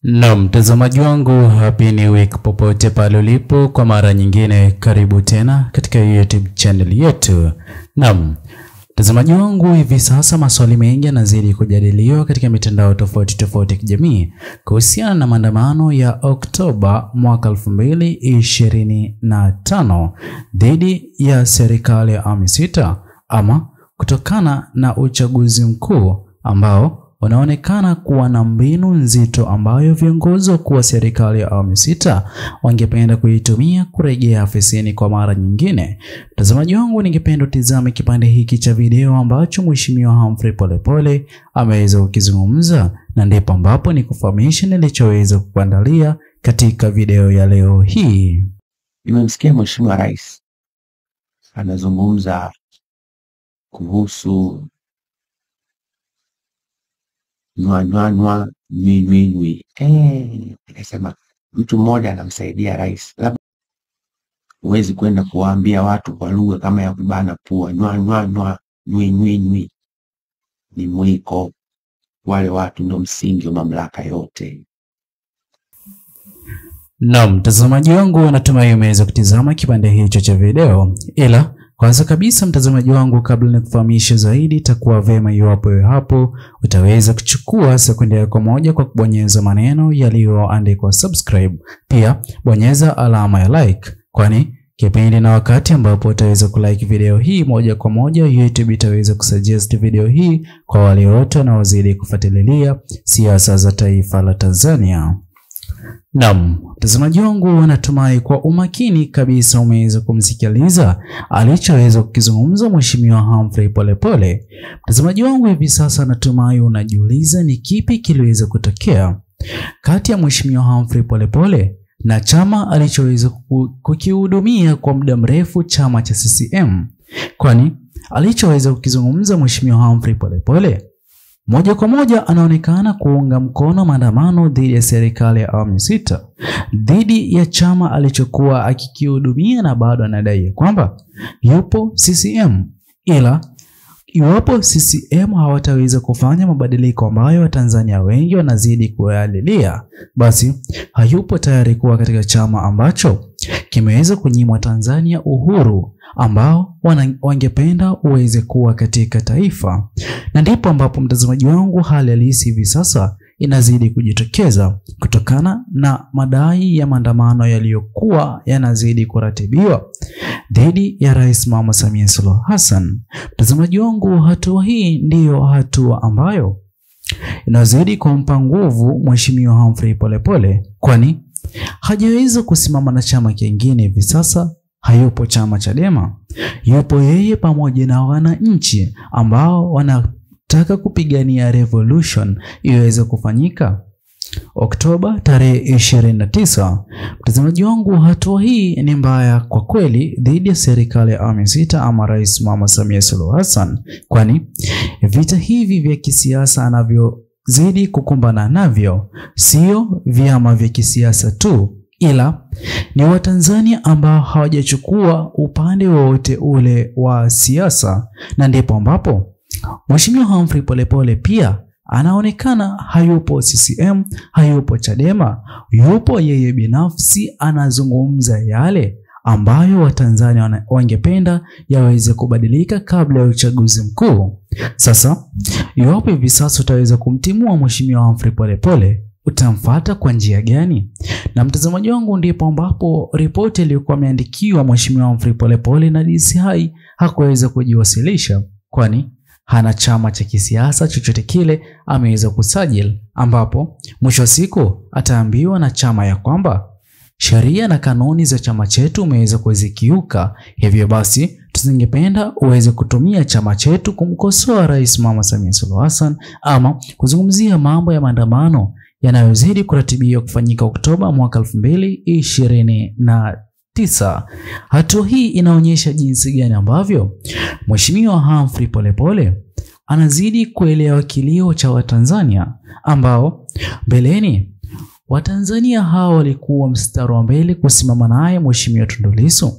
Na mtazamaji wangu, happy new week popote pale ulipo. Kwa mara nyingine karibu tena katika YouTube channel yetu. Naam, mtazamaji wangu, hivi sasa maswali mengi yanazidi kujadiliwa katika mitandao tofauti ya kijamii kuhusiana na maandamano ya Oktoba mwaka 2025 dhidi ya serikali ya awamu sita, ama kutokana na uchaguzi mkuu ambao unaonekana kuwa na mbinu nzito ambayo viongozi wa serikali ya awamu sita wangependa kuitumia kurejea afisini kwa mara nyingine. Mtazamaji wangu, ningependa utizame kipande hiki cha video ambacho Mheshimiwa Humphrey Polepole ameweza kukizungumza, na ndipo ambapo nikufahamisha nilichoweza kukuandalia katika video ya leo hii. Nimemsikia Mheshimiwa Rais anazungumza kuhusu nwi. Nikasema mtu mmoja anamsaidia rais, labda huwezi kwenda kuwaambia watu kwa lugha kama ya kubana pua. Nwi ni mwiko. Wale watu ndio msingi wa mamlaka yote. Na mtazamaji wangu, natumai umeweza kutizama kipande hicho cha video, ila kwanza kabisa mtazamaji wangu, kabla nikufahamisha zaidi, itakuwa vema iwapo hapo utaweza kuchukua sekunde yako moja kwa kubonyeza maneno yaliyoandikwa subscribe. Pia bonyeza alama ya like, kwani kipindi na wakati ambapo utaweza kulike video hii moja kwa moja, YouTube itaweza kusuggest video hii kwa wale wote wanaozidi kufuatilia siasa za taifa la Tanzania. Naam, mtazamaji wangu, natumai kwa umakini kabisa umeweza kumsikiliza alichoweza kukizungumza Mheshimiwa Humphrey Polepole. Mtazamaji wangu, hivi sasa natumai unajiuliza ni kipi kiliweza kutokea kati ya Mheshimiwa Humphrey Polepole na chama alichoweza kukihudumia kwa muda mrefu, chama cha CCM. Kwani alichoweza kukizungumza Mheshimiwa Humphrey Polepole moja kwa moja anaonekana kuunga mkono maandamano dhidi ya serikali ya awamu sita, dhidi ya chama alichokuwa akikihudumia, na bado anadai kwamba yupo CCM. Ila iwapo CCM hawataweza kufanya mabadiliko ambayo Watanzania wengi wanazidi kuyalilia, basi hayupo tayari kuwa katika chama ambacho kimeweza kunyimwa Tanzania uhuru ambao wangependa uweze kuwa katika taifa. Na ndipo ambapo mtazamaji wangu, hali halisi hivi sasa inazidi kujitokeza kutokana na madai ya maandamano yaliyokuwa yanazidi kuratibiwa dhidi ya Rais Mama Samia Suluhu Hassan. Mtazamaji wangu, hatua hii ndiyo hatua ambayo inazidi kumpa nguvu Mheshimiwa Humphrey Polepole, kwani hajaweza kusimama na chama kingine hivi sasa. Hayupo chama Chadema, yupo yeye pamoja na wananchi ambao wanataka kupigania revolution iweze kufanyika Oktoba tarehe 29. Mtazamaji wangu, hatua hii ni mbaya kwa kweli dhidi ya serikali ya awamu sita ama Rais Mama Samia Suluhu Hassan, kwani vita hivi vya kisiasa anavyozidi kukumbana navyo sio vyama vya kisiasa tu, ila ni Watanzania ambao hawajachukua upande wote ule wa siasa. Na ndipo ambapo Mheshimiwa Humphrey Polepole pia anaonekana hayupo CCM, hayupo Chadema, yupo yeye binafsi, anazungumza yale ambayo Watanzania wangependa yaweze kubadilika kabla ya uchaguzi mkuu. Sasa iwapo hivi sasa utaweza kumtimua Mheshimiwa Humphrey Polepole, utamfuata kwa njia gani? Na mtazamaji wangu, ndipo ambapo ripoti iliyokuwa imeandikiwa Mheshimiwa Humphrey Polepole na DCI hakuweza kujiwasilisha, kwani hana chama cha kisiasa chochote kile ameweza kusajili, ambapo mwisho wa siku ataambiwa na chama ya kwamba sheria na kanuni za chama chetu umeweza kuzikiuka, hivyo basi tusingependa uweze kutumia chama chetu kumkosoa Rais Mama Samia Suluhu Hassan ama kuzungumzia mambo ya maandamano yanayozidi kuratibiwa kufanyika Oktoba mwaka 2029. Hatua hii inaonyesha jinsi gani ambavyo Mheshimiwa Humphrey Polepole anazidi kuelewa kilio cha Watanzania ambao mbeleni Watanzania hao walikuwa mstari wa mbele kusimama naye Mheshimiwa Tundu Lissu,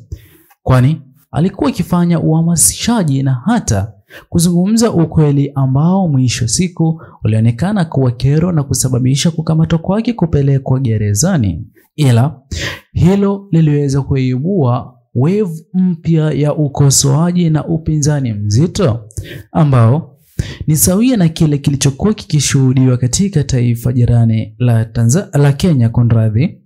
kwani alikuwa akifanya uhamasishaji na hata kuzungumza ukweli ambao mwisho siku ulionekana kuwa kero na kusababisha kukamatwa kwake kupelekwa gerezani. Ila hilo liliweza kuibua wave mpya ya ukosoaji na upinzani mzito ambao ni sawia na kile kilichokuwa kikishuhudiwa katika taifa jirani la Kenya. Konradhi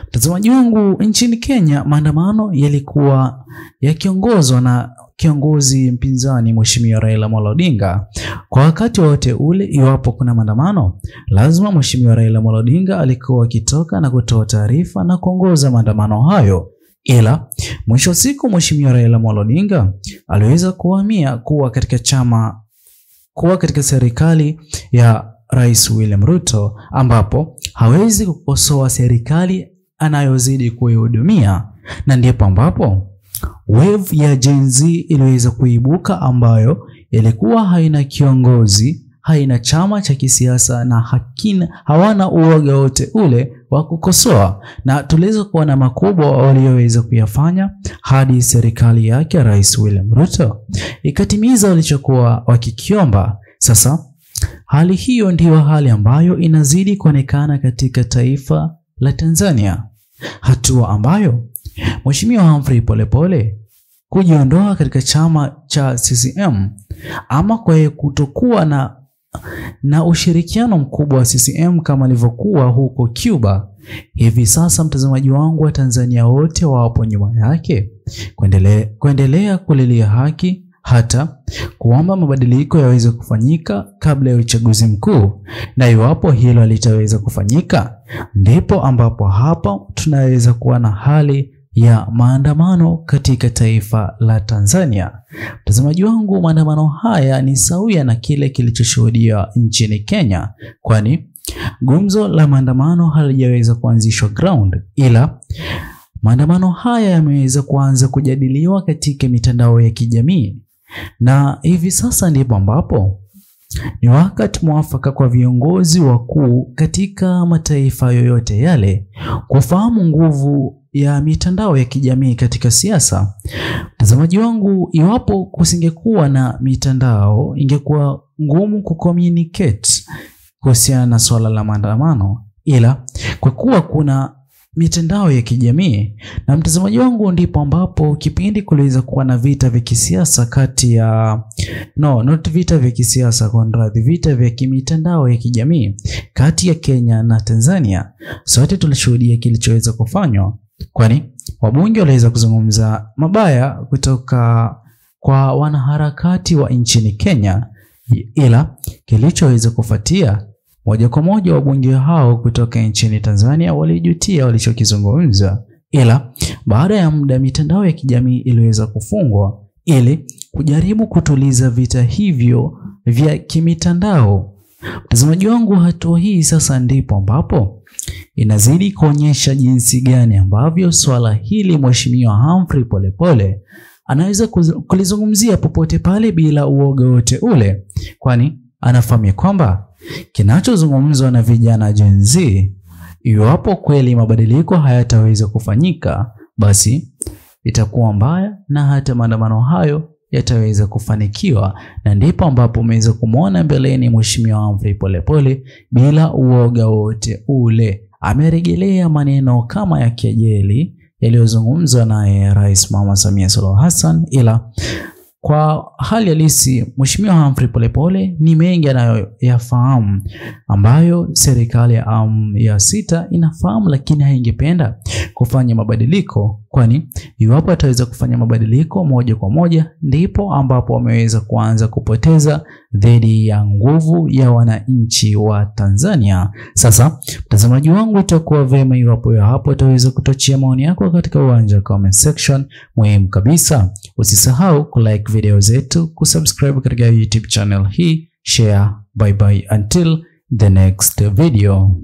mtazamaji wangu, nchini Kenya maandamano yalikuwa yakiongozwa na kiongozi mpinzani Mheshimiwa Raila Amolo Odinga. Kwa wakati wote ule, iwapo kuna maandamano, lazima Mheshimiwa Raila Amolo Odinga alikuwa akitoka na kutoa taarifa na kuongoza maandamano hayo. Ila mwisho siku Mheshimiwa Raila Amolo Odinga aliweza kuhamia kuwa katika serikali ya Rais William Ruto, ambapo hawezi kukosoa serikali anayozidi kuihudumia, na ndipo ambapo wave ya Gen Z iliweza kuibuka ambayo ilikuwa haina kiongozi, haina chama cha kisiasa na hawana uoga wote ule wa kukosoa, na tuliweza kuona makubwa walioweza kuyafanya hadi serikali yake Rais William Ruto ikatimiza walichokuwa wakikiomba. Sasa hali hiyo ndiyo hali ambayo inazidi kuonekana katika taifa la Tanzania, hatua ambayo Mheshimiwa Humphrey Polepole kujiondoa katika chama cha CCM ama kwa kutokuwa na ushirikiano mkubwa wa CCM kama ilivyokuwa huko Cuba. Hivi sasa mtazamaji wangu, wa Tanzania wote wapo nyuma yake kuendelea kulilia haki, hata kuomba mabadiliko yaweze kufanyika kabla ya uchaguzi mkuu. Na iwapo hilo litaweza kufanyika, ndipo ambapo hapa tunaweza kuwa na hali ya maandamano katika taifa la Tanzania. Mtazamaji wangu, maandamano haya ni sawia na kile kilichoshuhudiwa nchini Kenya, kwani gumzo la maandamano halijaweza kuanzishwa ground, ila maandamano haya yameweza kuanza kujadiliwa katika mitandao ya kijamii, na hivi sasa ndipo ambapo ni wakati mwafaka kwa viongozi wakuu katika mataifa yoyote yale kufahamu nguvu ya mitandao ya kijamii katika siasa. Mtazamaji wangu, iwapo kusingekuwa na mitandao, ingekuwa ngumu kucommunicate kuhusiana na swala la maandamano, ila kwa kuwa kuna mitandao ya kijamii, na mtazamaji wangu, ndipo ambapo kipindi kuliweza kuwa na vita vya kisiasa kati ya vita vya kimitandao ya kijamii kati ya Kenya na Tanzania. Sote tulishuhudia kilichoweza kufanywa, kwani wabunge waliweza kuzungumza mabaya kutoka kwa wanaharakati wa nchini Kenya, ila kilichoweza kufuatia moja kwa moja wabunge hao kutoka nchini Tanzania walijutia walichokizungumza. Ila baada ya muda mitandao ya kijamii iliweza kufungwa ili kujaribu kutuliza vita hivyo vya kimitandao. Mtazamaji wangu, hatua hii sasa ndipo ambapo inazidi kuonyesha jinsi gani ambavyo swala hili Mheshimiwa Humphrey Polepole anaweza kulizungumzia popote pale bila uoga wote ule, kwani anafahamu kwamba kinachozungumzwa na vijana Gen Z, iwapo kweli mabadiliko hayataweza kufanyika, basi itakuwa mbaya na hata maandamano hayo yataweza kufanikiwa. Na ndipo ambapo umeweza kumuona mbeleni Mheshimiwa Humphrey Polepole bila uoga wote ule amerejelea maneno kama ya kejeli yaliyozungumzwa naye Rais Mama Samia Suluhu Hassan, ila kwa hali halisi Mheshimiwa Humphrey Polepole ni mengi anayoyafahamu ambayo serikali ya awamu ya sita inafahamu, lakini haingependa kufanya mabadiliko, kwani iwapo ataweza kufanya mabadiliko moja kwa moja, ndipo ambapo wameweza kuanza kupoteza dhidi ya nguvu ya wananchi wa Tanzania. Sasa mtazamaji wangu, itakuwa vema iwapo hapo utaweza kutochia maoni yako katika uwanja wa comment section. Muhimu kabisa, usisahau kulike video zetu, kusubscribe katika YouTube channel hii, share. Bye bye until the next video.